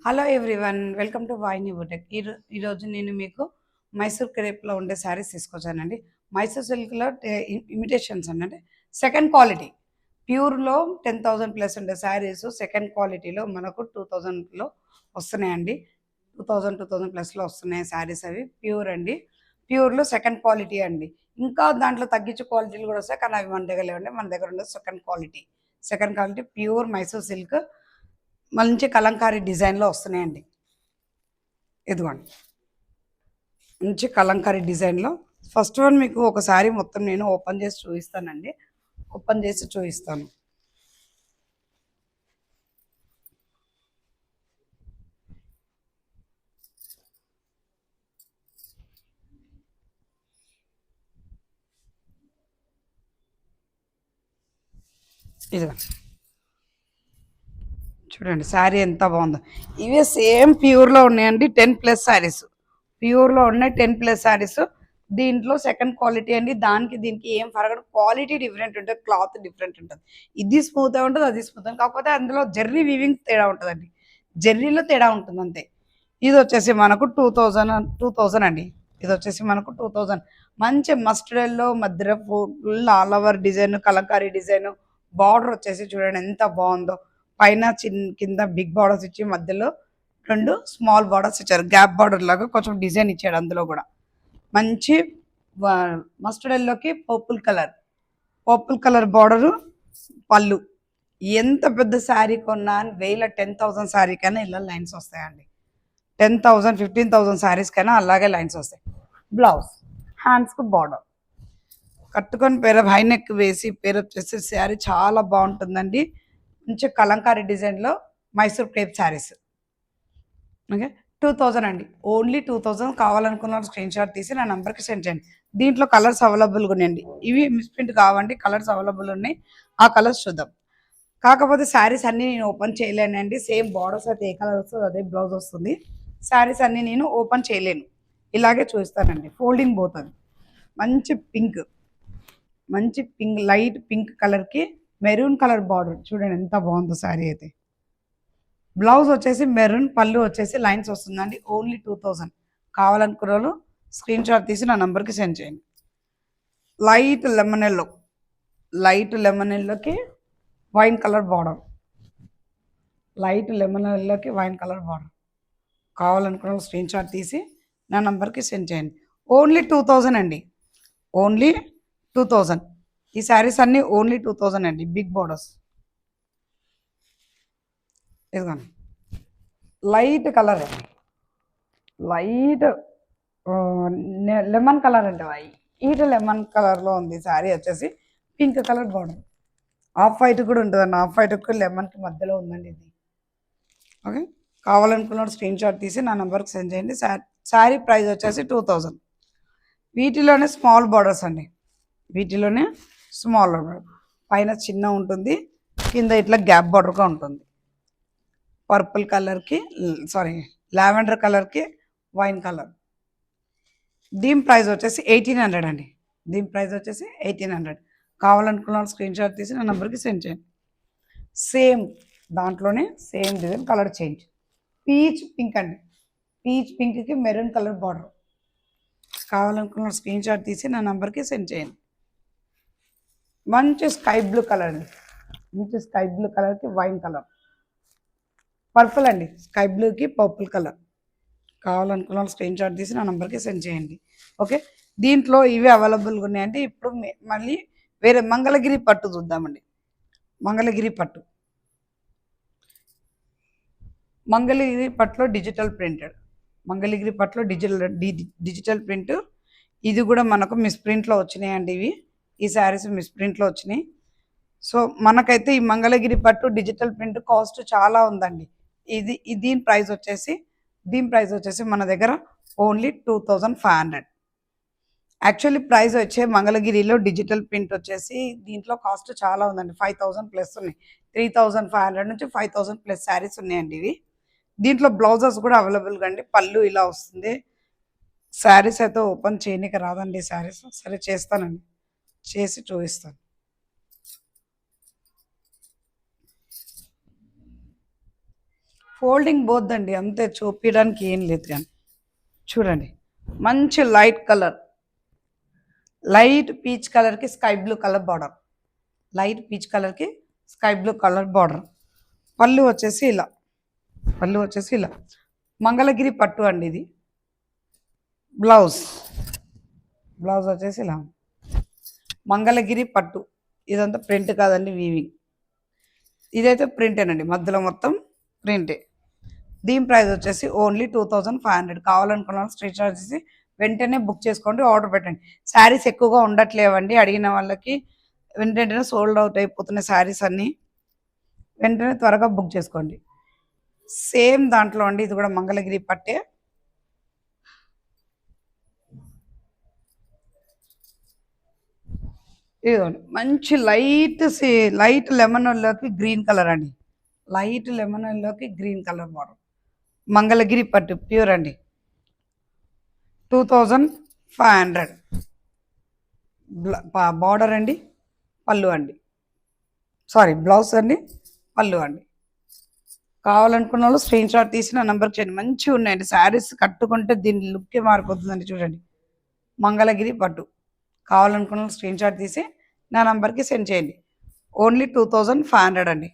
Hello everyone, welcome to వాయిని బుటెక్. ఈరోజు నేను మీకు మైసూర్ క్రేప్లో ఉండే శారీస్ తీసుకొచ్చానండి. మైసూర్ సిల్క్లో ఇమిటేషన్స్ అంటే సెకండ్ క్వాలిటీ ప్యూర్లో 10,000 ప్లస్ ఉండే శారీస్ సెకండ్ క్వాలిటీలో మనకు 2000లో వస్తున్నాయండి. 2000 ప్లస్లో వస్తున్నాయి శారీస్. అవి ప్యూర్ అండి. ప్యూర్లో సెకండ్ క్వాలిటీ అండి. ఇంకా దాంట్లో తగ్గించే క్వాలిటీలు కూడా వస్తాయి, కానీ అవి మన దగ్గర లేవండి. మన దగ్గర ఉండేది second quality pure Mysore silk మంచి కలంకారీ డిజైన్లో వస్తున్నాయండి. ఇదిగోండి, మంచి కలంకారీ డిజైన్లో ఫస్ట్ వన్ మీకు ఒకసారి మొత్తం నేను ఓపెన్ చేసి చూపిస్తానండి. ఇదిగోండి, చూడండి శారీ ఎంత బాగుందో. ఇవే సేమ్ ప్యూర్లో ఉన్నాయండి. 10+ శారీస్ ప్యూర్లో ఉన్నాయి. 10+ శారీస్. దీంట్లో సెకండ్ క్వాలిటీ అండి. దీనికి ఏం ఫరగదు. క్వాలిటీ డిఫరెంట్ ఉంటుంది, క్లాత్ డిఫరెంట్ ఉంటుంది. ఇది స్మూత్గా ఉంటుంది, అది స్మూత్, కాకపోతే అందులో జెర్రీ వీవింగ్ తేడా ఉంటుందండి. జెర్రీలో తేడా ఉంటుంది అంతే. ఇది వచ్చేసి మనకు 2000 అండి. ఇది వచ్చేసి మనకు 2000. మంచి మస్టర్డ్లో మధ్య full all over design, Kalamkari design. Border వచ్చేసి చూడండి ఎంత బాగుందో. పైన కింద బిగ్ బార్డర్స్ ఇచ్చి మధ్యలో 2 స్మాల్ బార్డర్స్ ఇచ్చారు. గ్యాప్ బార్డర్ లాగా కొంచెం డిజైన్ ఇచ్చాడు. అందులో కూడా మంచి మస్టర్డ్ ఎల్లోకి పర్పుల్ కలర్ బార్డరు పళ్ళు. ఎంత పెద్ద శారీ కొన్నా 10,000 శారీ కైనా ఇలా లైన్స్ వస్తాయండి. 10,000 15,000 శారీస్ కైనా అలాగే లైన్స్ వస్తాయి. బ్లౌజ్ హ్యాండ్స్కు బార్డర్ కట్టుకొని హై నెక్ వేసి పేరప్ చేస్తే శారీ చాలా బాగుంటుందండి. మంచి కలంకారీ డిజైన్లో మైసూర్ క్రేప్ శారీస్. ఓకే, 2000 అండి. ఓన్లీ 2000. కావాలనుకున్న స్క్రీన్ షాట్ తీసి నా నెంబర్కి సెండ్ చేయండి. దీంట్లో కలర్స్ అవైలబుల్గా ఉన్నాయండి. ఇవి మిస్ప్రింట్ కావండి, కలర్స్ అవైలబుల్ ఉన్నాయి. ఆ కలర్స్ చూద్దాం. కాకపోతే శారీస్ అన్నీ నేను ఓపెన్ చేయలేనండి. సేమ్ బార్డర్స్ అయితే ఏ కలర్ వస్తుందో అదే బ్లౌజ్ వస్తుంది. శారీస్ అన్నీ నేను ఓపెన్ చేయలేను, ఇలాగే చూస్తానండి. ఫోల్డింగ్ పోతుంది. మంచి పింక్ లైట్ పింక్ కలర్కి మెరూన్ కలర్ బార్డర్ చూడండి ఎంత బాగుందో శారీ అయితే. బ్లౌజ్ వచ్చేసి మెరూన్, పళ్ళు వచ్చేసి లైన్స్ వస్తుందండి. ఓన్లీ 2000. కావాలనుకున్న వాళ్ళు స్క్రీన్ షాట్ తీసి నా నెంబర్కి సెండ్ చేయండి. లైట్ లెమన్ ఎల్లోకి వైన్ కలర్ బార్డర్. కావాలనుకున్న స్క్రీన్ షాట్ తీసి నా నెంబర్కి సెండ్ చేయండి. ఓన్లీ 2000 అండి. ఓన్లీ 2000. ఈ శారీస్ అన్నీ ఓన్లీ 2000 అండి. Big borders. ఇదిగోండి, లైట్ కలర్ అండి. లైట్ లెమన్ కలర్ అంటే వైట్ లెమన్ కలర్లో ఉంది. శారీ వచ్చేసి pink colour border. Off white కూడా ఉంటుందండి. ఆఫ్ వైట్కి లెమన్కి మధ్యలో ఉందండి ఇది. ఓకే, కావాలనుకున్న స్క్రీన్ షాట్ తీసి నా నెంబర్కి సెండ్ చేయండి. శారీ ప్రైస్ వచ్చేసి 2000. వీటిలోనే స్మాల్ బార్డర్స్ అండి. పైన చిన్న ఉంటుంది, కింద ఇట్లా గ్యాప్ బార్డర్గా ఉంటుంది. పర్పుల్ కలర్కి లావెండర్ కలర్కి వైన్ కలర్. దీని ప్రైస్ వచ్చేసి 1800 అండి. 1800. కావాలనుకున్న స్క్రీన్ షాట్ తీసి నా నెంబర్కి సెండ్ చేయండి. సేమ్ దాంట్లోనే same design, colour change. Peach pink అండి. పీచ్ పింక్కి మెరూన్ కలర్ బార్డర్. కావాలనుకున్న స్క్రీన్ షాట్ తీసి నా నెంబర్కి సెండ్ చేయండి. మంచి స్కై బ్లూ కలర్ అండి. కలర్కి వైన్ కలర్. పర్పుల్ అండి. స్కై బ్లూకి పర్పుల్ కలర్. కావాలనుకున్న స్క్రీన్ షాట్ తీసి నా నెంబర్కి సెండ్ చేయండి. ఓకే, దీంట్లో ఇవి అవైలబుల్గా ఉన్నాయండి. ఇప్పుడు మళ్ళీ వేరే మంగళగిరి పట్టు చూద్దామండి. మంగళగిరి పట్టులో డిజిటల్ ప్రింట్. ఇది కూడా మనకు మిస్ప్రింట్లో వచ్చినాయండి. ఈ శారీస్ మిస్ప్రింట్లో వచ్చినాయి. సో మనకైతే ఈ మంగళగిరి పట్టు డిజిటల్ ప్రింట్ కాస్ట్ చాలా ఉందండి. దీని ప్రైస్ వచ్చేసి మన దగ్గర ఓన్లీ 2500. యాక్చువల్లీ ప్రైస్ వచ్చే మంగళగిరిలో డిజిటల్ ప్రింట్ వచ్చేసి దీంట్లో కాస్ట్ చాలా ఉందండి. 5000 ప్లస్ ఉన్నాయి. 3500 నుంచి 5000 ప్లస్ శారీస్ ఉన్నాయండి ఇవి. దీంట్లో బ్లౌజెస్ కూడా అవైలబుల్గా అండి. పళ్ళు ఇలా వస్తుంది. శారీస్ అయితే ఓపెన్ చేయనీకి రాదండి. శారీస్ సరే చేస్తానండి, చేసి చూపిస్తాను. ఫోల్డింగ్ పోద్దండి, అంతే, చూపించడానికి ఏం లేదు. కానీ చూడండి, మంచి లైట్ కలర్, లైట్ పీచ్ కలర్కి sky blue colour border, light peach కలర్కి స్కై బ్లూ కలర్ బార్డర్. పళ్ళు వచ్చేసి ఇలా, పళ్ళు వచ్చేసి ఇలా మంగళగిరి పట్టు అండి ఇది. బ్లౌజ్, బ్లౌజ్ వచ్చేసి ఇలా మంగళగిరి పట్టు. ఇదంతా ప్రింట్ కాదండి, వీవింగ్. ఇదైతే ప్రింటేనండి, మధ్యలో మొత్తం ప్రింటే. దీని ప్రైస్ వచ్చేసి ఓన్లీ 2500. కావాలనుకున్న వాళ్ళు స్క్రీన్ షాట్ చేసి వెంటనే బుక్ చేసుకోండి, ఆర్డర్ పెట్టండి. శారీస్ ఎక్కువగా ఉండట్లేవండి, అడిగిన వాళ్ళకి వెంటనే సోల్డ్ అవుట్ అయిపోతున్నాయి శారీస్ అన్నీ. వెంటనే త్వరగా బుక్ చేసుకోండి. సేమ్ దాంట్లో అండి, ఇది కూడా మంగళగిరి పట్టే. ఇదిగోండి, మంచి లైట్ లెమన్ ఎల్లోకి గ్రీన్ కలర్ అండి, లైట్ లెమన్ ఎల్లోకి గ్రీన్ కలర్ బార్డర్. మంగళగిరి పట్టు ప్యూర్ అండి, 2500. బార్డర్ అండి, పళ్ళు అండి, సారీ బ్లౌజ్ అండి, పళ్ళు అండి. కావాలనుకున్న వాళ్ళు స్క్రీన్ షాట్ తీసి నా నెంబర్కి చేయండి. మంచిగా ఉన్నాయండి శారీస్, కట్టుకుంటే దీని లుక్కే మారిపోతుందండి. చూడండి, మంగళగిరి పట్టు. కావాలనుకున్న వాళ్ళు స్క్రీన్ షాట్ తీసి నా నెంబర్కి సెండ్ చేయండి. ఓన్లీ 2500 అండి.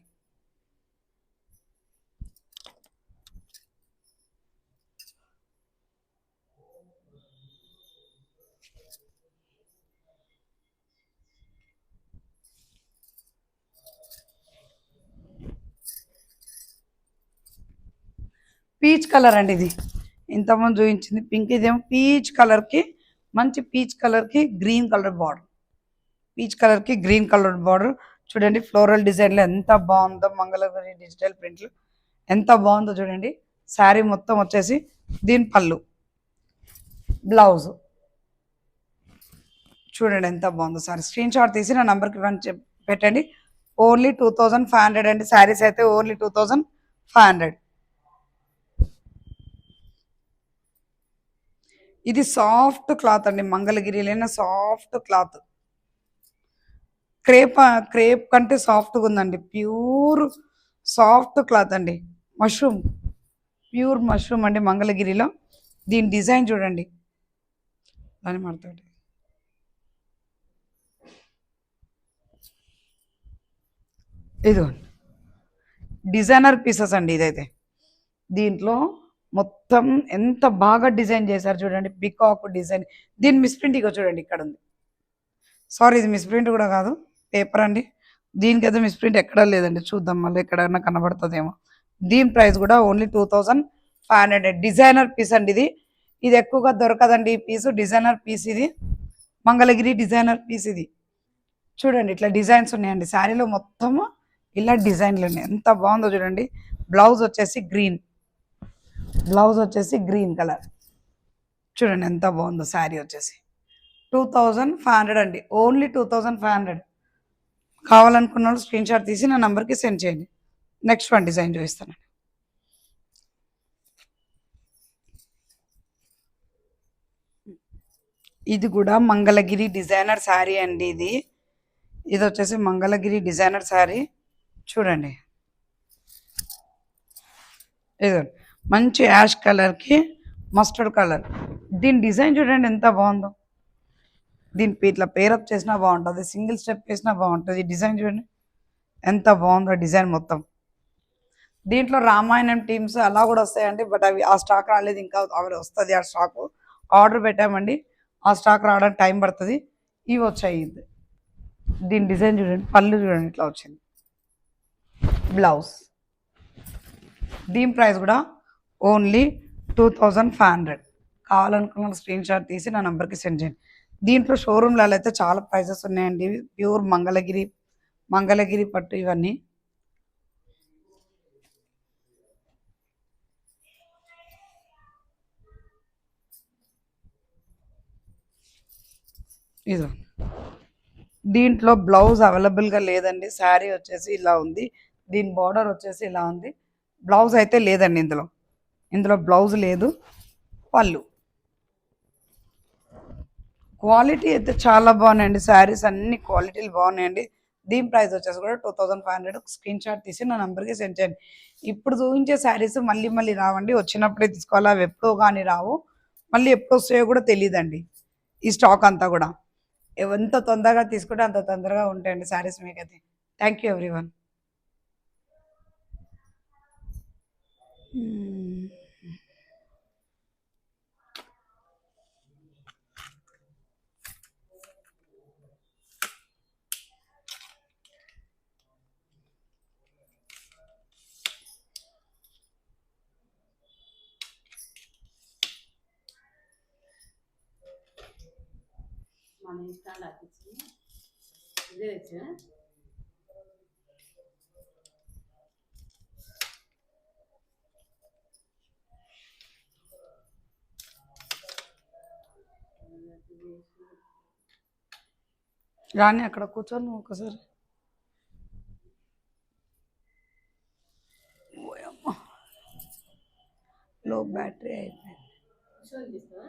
పీచ్ కలర్ అండి ఇది, ఇంతకుముందు చూపించింది పింక్, ఇదేమో పీచ్ కలర్కి, మంచి పీచ్ కలర్కి గ్రీన్ కలర్ బార్డర్, పీచ్ కలర్కి గ్రీన్ కలర్ బార్డర్. చూడండి ఫ్లోరల్ డిజైన్లో ఎంత బాగుందో, మంగళగిరి డిజిటల్ ప్రింట్లు ఎంత బాగుందో చూడండి. శారీ మొత్తం వచ్చేసి దీని పళ్ళు, బ్లౌజ్ చూడండి ఎంత బాగుందో. సారీ స్క్రీన్ షాట్ తీసి నా నెంబర్కి పెట్టండి. ఓన్లీ 2500 అండి. శారీస్ అయితే ఓన్లీ 2500. ఇది సాఫ్ట్ క్లాత్ అండి, మంగళగిరిలోనే సాఫ్ట్ క్లాత్. క్రేప్ కంటే సాఫ్ట్గా ఉందండి, ప్యూర్ సాఫ్ట్ క్లాత్ అండి. మష్రూమ్, ప్యూర్ మష్రూమ్ అండి మంగళగిరిలో. దీని డిజైన్ చూడండి, దాని మాట్లాడి ఇదిగోండి డిజైనర్ పీసెస్ అండి ఇదైతే. దీంట్లో మొత్తం ఎంత బాగా డిజైన్ చేశారు చూడండి, పికాక్ డిజైన్. దీని మిస్ప్రింట్ ఇక చూడండి ఇక్కడ ఉంది. సారీ, ఇది మిస్ప్రింట్ కూడా కాదు, పేపర్ అండి. దీనికైతే మిస్ప్రింట్ ఎక్కడా లేదండి, చూద్దాం మళ్ళీ ఎక్కడైనా కనబడుతుందేమో. దీని ప్రైస్ కూడా ఓన్లీ 2500. డిజైనర్ పీస్ అండి ఇది. ఇది ఎక్కువగా దొరకదండి ఈ పీసు, డిజైనర్ పీస్ ఇది, మంగళగిరి డిజైనర్ పీస్ ఇది. చూడండి ఇట్లా డిజైన్స్ ఉన్నాయండి శారీలో, మొత్తము ఇలా డిజైన్లు ఉన్నాయి. ఎంత బాగుందో చూడండి. బ్లౌజ్ వచ్చేసి గ్రీన్, బ్లౌజ్ వచ్చేసి గ్రీన్ కలర్. చూడండి ఎంత బాగుందో శారీ వచ్చేసి. 2500 అండి, ఓన్లీ 2500. కావాలనుకున్న వాళ్ళు స్క్రీన్ షాట్ తీసి నా నెంబర్కి సెండ్ చేయండి. నెక్స్ట్ వన్ డిజైన్ చూపిస్తాను. ఇది కూడా మంగళగిరి డిజైనర్ శారీ అండి ఇది. ఇది వచ్చేసి మంగళగిరి డిజైనర్ శారీ. చూడండి, ఇది మంచి యాష్ కలర్కి మస్టర్డ్ కలర్. దీని డిజైన్ చూడండి ఎంత బాగుందో. దీని ఇట్లా పేరప్ చేసినా బాగుంటుంది, సింగిల్ స్టెప్ వేసినా బాగుంటుంది. డిజైన్ చూడండి ఎంత బాగుందో డిజైన్ మొత్తం. దీంట్లో రామాయణం టీమ్స్ అలా కూడా వస్తాయండి, బట్ అవి ఆ స్టాక్ రాలేదు ఇంకా, అవి వస్తుంది ఆ స్టాకు. ఆర్డర్ పెట్టామండి, ఆ స్టాక్ రావడానికి టైం పడుతుంది. ఇవి వచ్చాయి. దీని డిజైన్ చూడండి, పళ్ళు చూడండి ఇట్లా వచ్చింది, బ్లౌజ్. దీని ప్రైస్ కూడా ఓన్లీ 2500. కావాలనుకున్న స్క్రీన్ షాట్ తీసి నా నెంబర్కి సెండ్ చేయండి. దీంట్లో షోరూమ్లలో అయితే చాలా ప్రైజెస్ ఉన్నాయండి. ప్యూర్ మంగళగిరి పట్టు ఇవన్నీ. ఇదో దీంట్లో బ్లౌజ్ అవైలబుల్గా లేదండి. శారీ వచ్చేసి ఇలా ఉంది, దీని బార్డర్ వచ్చేసి ఇలా ఉంది. బ్లౌజ్ అయితే లేదండి ఇందులో బ్లౌజ్ లేదు. పళ్ళు క్వాలిటీ అయితే చాలా బాగున్నాయండి, శారీస్ అన్ని క్వాలిటీలు బాగున్నాయండి. దీని ప్రైస్ వచ్చేసి కూడా 2500. స్క్రీన్ షాట్ తీసి నా నెంబర్కి సెండ్ చేయండి. ఇప్పుడు చూపించే శారీస్ మళ్ళీ మళ్ళీ రావండి, వచ్చినప్పుడే తీసుకోవాలి. అవి ఎప్పుడో కానీ రావు, మళ్ళీ ఎప్పుడు వస్తాయో కూడా తెలియదండి ఈ స్టాక్ అంతా కూడా. ఎంత తొందరగా తీసుకుంటే అంత తొందరగా ఉంటాయండి శారీస్ మీకైతే. Thank you everyone. మన ఇష్టాలు అతిచ్చి ఇదే తెచ్చా. రాని అక్కడ కూర్చొని నువ్వు ఒకసారి. ఓయమ్మ, లో బ్యాటరీ అయిపోయింది. తీసుకో.